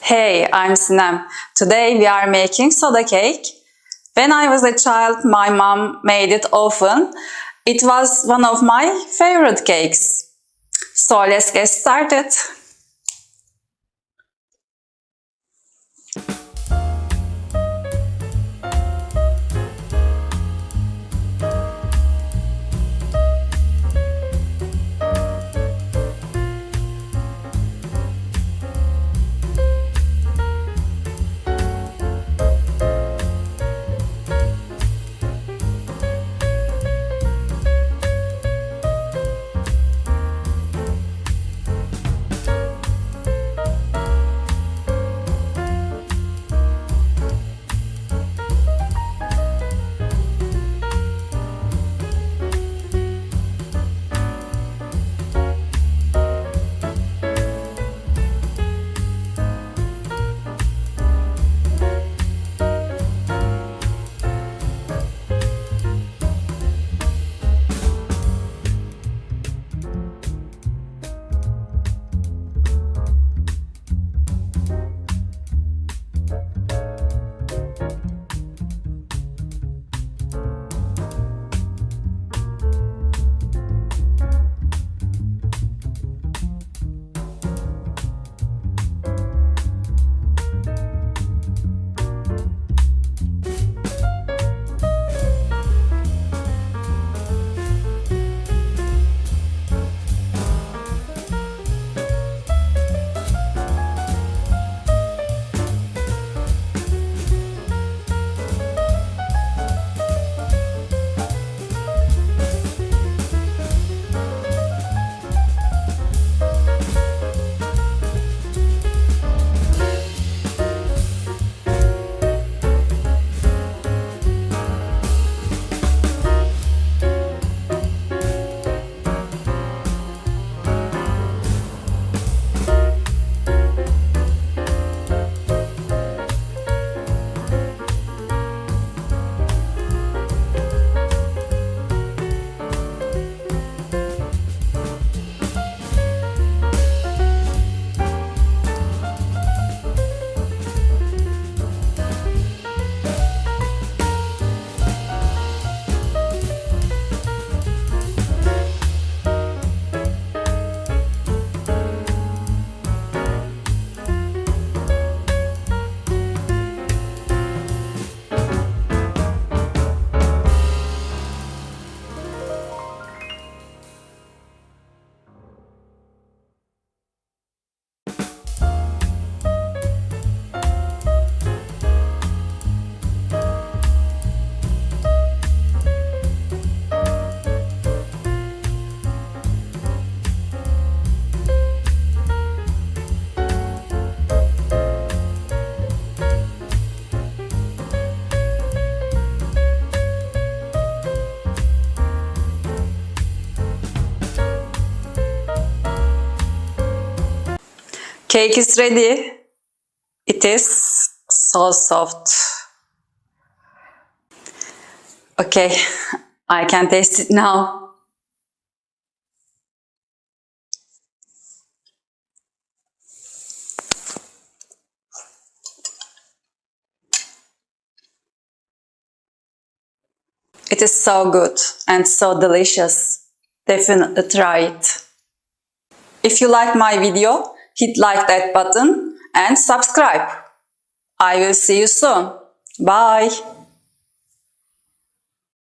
Hey, I'm Sinem. Today we are making soda cake. When I was a child, my mom made it often. It was one of my favorite cakes. So let's get started. Cake is ready. It is so soft. Okay, I can taste it now. It is so good and so delicious. Definitely try it. If you like my video, hit like that button and subscribe. I will see you soon. Bye.